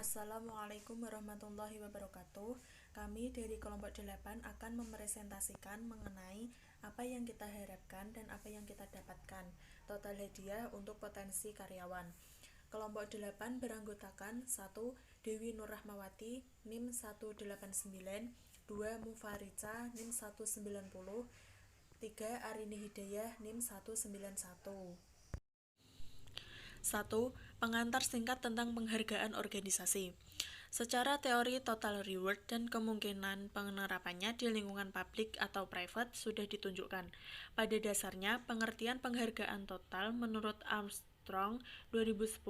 Assalamualaikum warahmatullahi wabarakatuh. Kami dari kelompok 8 akan mepresentasikan mengenai apa yang kita harapkan dan apa yang kita dapatkan. Total hadiah untuk potensi karyawan. Kelompok 8 beranggotakan 1. Dewi Nur Rahmawati, NIM 189, 2. Mufarica, NIM 190, 3. Arini Hidayah, NIM 191. 1. Pengantar singkat tentang penghargaan organisasi. Secara teori total reward dan kemungkinan penerapannya di lingkungan publik atau private sudah ditunjukkan. Pada dasarnya, pengertian penghargaan total menurut Armstrong 2010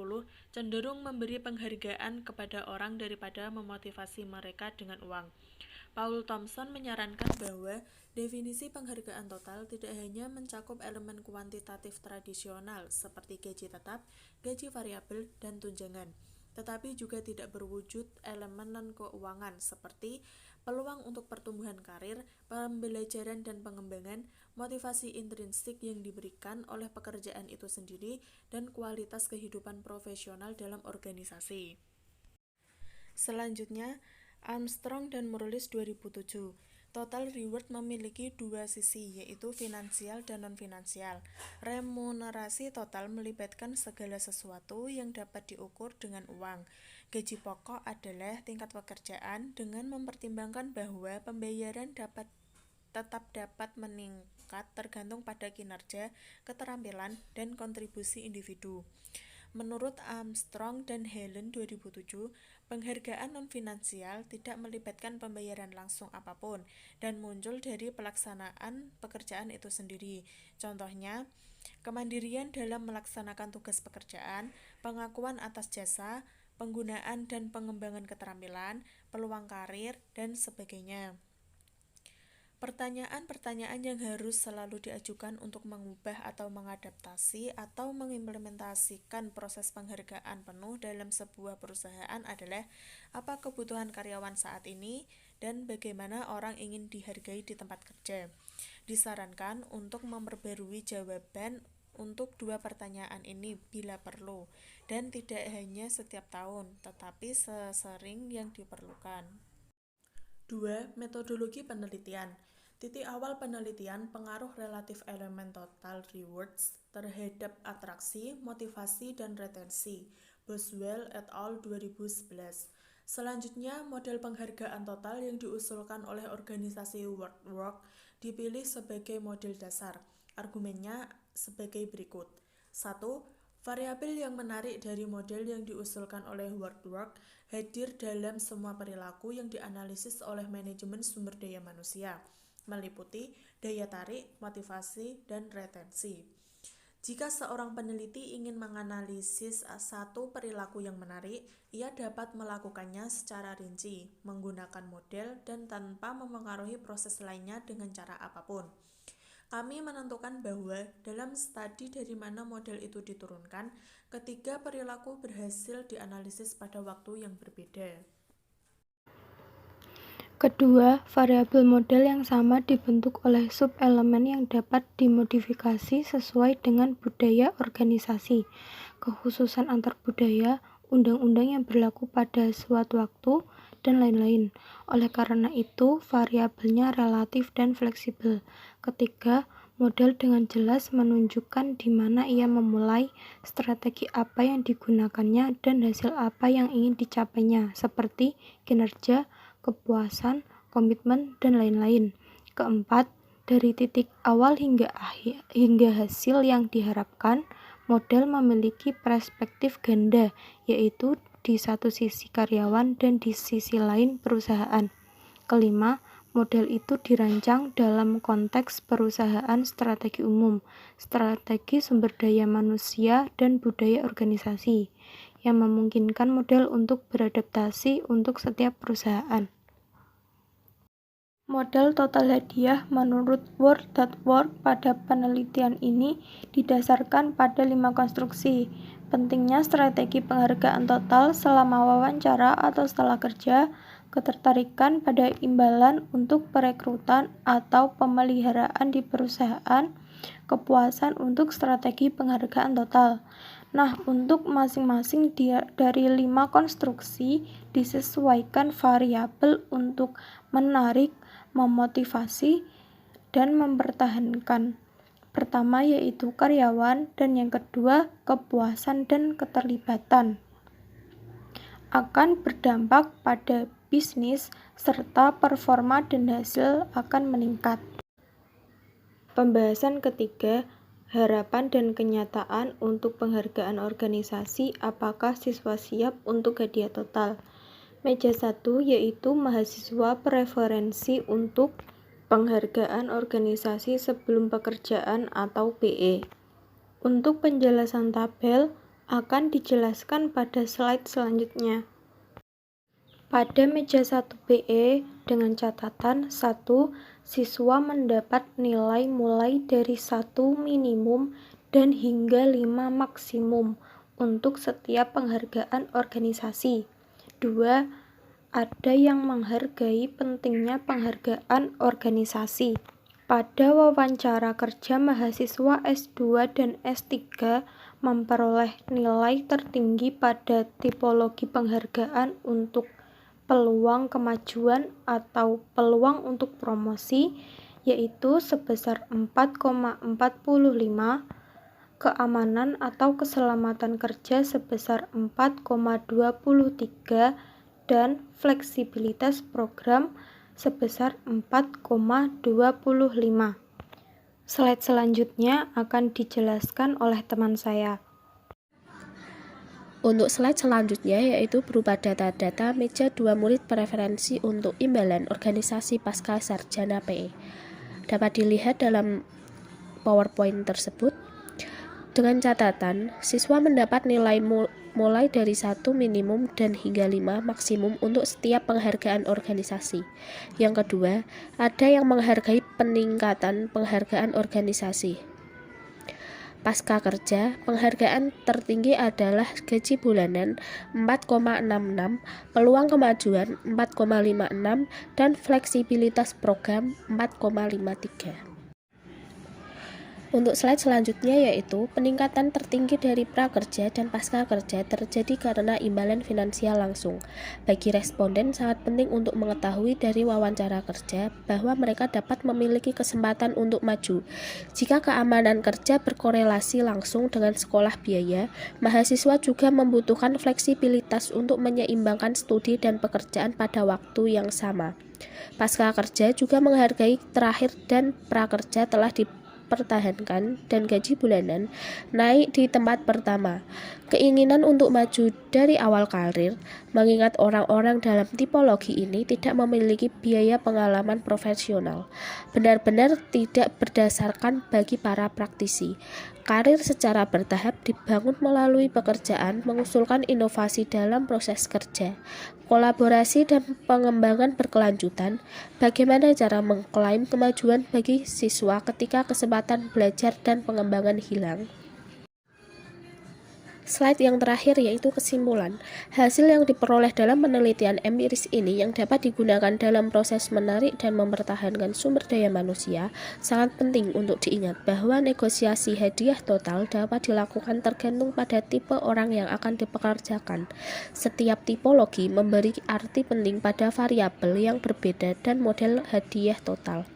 cenderung memberi penghargaan kepada orang daripada memotivasi mereka dengan uang. Paul Thompson menyarankan bahwa definisi penghargaan total tidak hanya mencakup elemen kuantitatif tradisional seperti gaji tetap, gaji variabel, dan tunjangan, tetapi juga tidak berwujud elemen non-keuangan seperti peluang untuk pertumbuhan karir, pembelajaran dan pengembangan, motivasi intrinsik yang diberikan oleh pekerjaan itu sendiri, dan kualitas kehidupan profesional dalam organisasi. Selanjutnya, Armstrong dan Morales 2007. Total reward memiliki dua sisi, yaitu finansial dan non-finansial. Remunerasi total melibatkan segala sesuatu yang dapat diukur dengan uang. Gaji pokok adalah tingkat pekerjaan dengan mempertimbangkan bahwa pembayaran tetap dapat meningkat tergantung pada kinerja, keterampilan, dan kontribusi individu. Menurut Armstrong dan Helen 2007, penghargaan non-finansial tidak melibatkan pembayaran langsung apapun dan muncul dari pelaksanaan pekerjaan itu sendiri. Contohnya, kemandirian dalam melaksanakan tugas pekerjaan, pengakuan atas jasa, penggunaan dan pengembangan keterampilan, peluang karir, dan sebagainya. Pertanyaan-pertanyaan yang harus selalu diajukan untuk mengubah atau mengadaptasi atau mengimplementasikan proses penghargaan penuh dalam sebuah perusahaan adalah apa kebutuhan karyawan saat ini dan bagaimana orang ingin dihargai di tempat kerja. Disarankan untuk memperbarui jawaban untuk dua pertanyaan ini bila perlu dan tidak hanya setiap tahun, tetapi sesering yang diperlukan. 2. Metodologi penelitian. Titik awal penelitian pengaruh relatif elemen total rewards terhadap atraksi, motivasi, dan retensi. Boswell et al. 2011. Selanjutnya, model penghargaan total yang diusulkan oleh organisasi WorldWork dipilih sebagai model dasar. Argumennya sebagai berikut. 1. Variabel yang menarik dari model yang diusulkan oleh WorldWork hadir dalam semua perilaku yang dianalisis oleh manajemen sumber daya manusia, meliputi daya tarik, motivasi, dan retensi. Jika seorang peneliti ingin menganalisis satu perilaku yang menarik, ia dapat melakukannya secara rinci, menggunakan model, dan tanpa memengaruhi proses lainnya dengan cara apapun. Kami menentukan bahwa dalam studi dari mana model itu diturunkan, ketiga perilaku berhasil dianalisis pada waktu yang berbeda. Kedua, variabel model yang sama dibentuk oleh sub-elemen yang dapat dimodifikasi sesuai dengan budaya organisasi, kekhususan antar budaya, undang-undang yang berlaku pada suatu waktu, dan lain-lain. Oleh karena itu, variabelnya relatif dan fleksibel. Ketiga, model dengan jelas menunjukkan di mana ia memulai, strategi apa yang digunakannya, dan hasil apa yang ingin dicapainya, seperti kinerja, kepuasan, komitmen, dan lain-lain. Keempat, dari titik awal hingga hasil yang diharapkan, model memiliki perspektif ganda, yaitu di satu sisi karyawan dan di sisi lain perusahaan. Kelima, model itu dirancang dalam konteks perusahaan strategi umum, strategi sumber daya manusia, dan budaya organisasi, yang memungkinkan model untuk beradaptasi untuk setiap perusahaan. Model total hadiah menurut World.Work pada penelitian ini didasarkan pada 5 konstruksi. Pentingnya strategi penghargaan total selama wawancara atau setelah kerja, ketertarikan pada imbalan untuk perekrutan atau pemeliharaan di perusahaan, kepuasan untuk strategi penghargaan total. Nah, untuk masing-masing dari 5 konstruksi disesuaikan variabel untuk menarik, memotivasi, dan mempertahankan. Pertama yaitu karyawan, dan yang kedua kepuasan dan keterlibatan. Akan berdampak pada bisnis serta performa dan hasil akan meningkat. Pembahasan ketiga, harapan dan kenyataan untuk penghargaan organisasi. Apakah siswa siap untuk hadiah total? Meja 1 yaitu mahasiswa preferensi untuk penghargaan organisasi sebelum pekerjaan atau PE. Untuk penjelasan tabel akan dijelaskan pada slide selanjutnya. Pada meja 1 PE dengan catatan 1. Siswa mendapat nilai mulai dari 1 minimum dan hingga 5 maksimum untuk setiap penghargaan organisasi. 2. Ada yang menghargai pentingnya penghargaan organisasi. Pada wawancara kerja, mahasiswa S2 dan S3 memperoleh nilai tertinggi pada tipologi penghargaan untuk peluang kemajuan atau peluang untuk promosi, yaitu sebesar 4,45, keamanan atau keselamatan kerja sebesar 4,23, dan fleksibilitas program sebesar 4,25. Slide selanjutnya akan dijelaskan oleh teman saya. Untuk slide selanjutnya yaitu berupa data-data meja 2 murid preferensi untuk imbalan organisasi pasca sarjana PE. Dapat dilihat dalam PowerPoint tersebut. Dengan catatan, siswa mendapat nilai mulai dari 1 minimum dan hingga 5 maksimum untuk setiap penghargaan organisasi. Yang kedua, ada yang menghargai peningkatan penghargaan organisasi. Pasca kerja, penghargaan tertinggi adalah gaji bulanan 4,66, peluang kemajuan 4,56, dan fleksibilitas program 4,53. Untuk slide selanjutnya yaitu peningkatan tertinggi dari prakerja dan pasca kerja terjadi karena imbalan finansial langsung. Bagi responden sangat penting untuk mengetahui dari wawancara kerja bahwa mereka dapat memiliki kesempatan untuk maju. Jika keamanan kerja berkorelasi langsung dengan sekolah biaya, mahasiswa juga membutuhkan fleksibilitas untuk menyeimbangkan studi dan pekerjaan pada waktu yang sama. Pasca kerja juga menghargai terakhir dan prakerja telah dipertahankan dan gaji bulanan naik di tempat pertama. Keinginan untuk maju dari awal karir, mengingat orang-orang dalam tipologi ini tidak memiliki biaya pengalaman profesional, benar-benar tidak berdasarkan bagi para praktisi. Karir secara bertahap dibangun melalui pekerjaan, mengusulkan inovasi dalam proses kerja, kolaborasi dan pengembangan berkelanjutan. Bagaimana cara mengklaim kemajuan bagi siswa ketika kesempatan belajar dan pengembangan hilang? Slide yang terakhir yaitu kesimpulan. Hasil yang diperoleh dalam penelitian empiris ini yang dapat digunakan dalam proses menarik dan mempertahankan sumber daya manusia sangat penting untuk diingat bahwa negosiasi hadiah total dapat dilakukan tergantung pada tipe orang yang akan dipekerjakan. Setiap tipologi memberi arti penting pada variabel yang berbeda dan model hadiah total.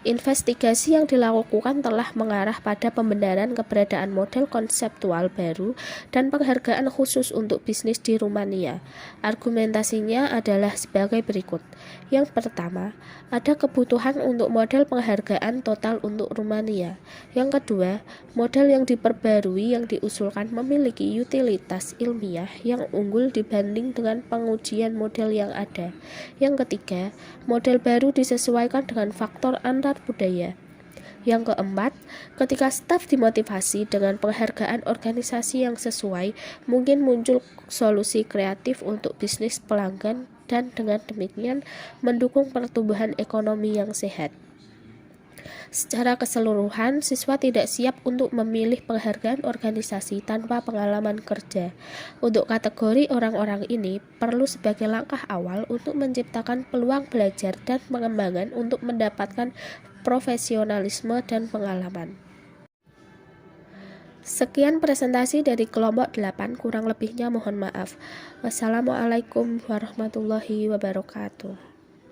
Investigasi yang dilakukan telah mengarah pada pembenaran keberadaan model konseptual baru dan penghargaan khusus untuk bisnis di Rumania. Argumentasinya adalah sebagai berikut. Yang pertama, ada kebutuhan untuk model penghargaan total untuk Rumania. Yang kedua, model yang diperbarui yang diusulkan memiliki utilitas ilmiah yang unggul dibanding dengan pengujian model yang ada. Yang ketiga, model baru disesuaikan dengan faktor antar budaya. Yang keempat, ketika staf dimotivasi dengan penghargaan organisasi yang sesuai, mungkin muncul solusi kreatif untuk bisnis pelanggan dan dengan demikian mendukung pertumbuhan ekonomi yang sehat. Secara keseluruhan, siswa tidak siap untuk memilih penghargaan organisasi tanpa pengalaman kerja. Untuk kategori orang-orang ini, perlu sebagai langkah awal untuk menciptakan peluang belajar dan pengembangan untuk mendapatkan profesionalisme dan pengalaman. Sekian presentasi dari kelompok 8, kurang lebihnya mohon maaf. Wassalamualaikum warahmatullahi wabarakatuh.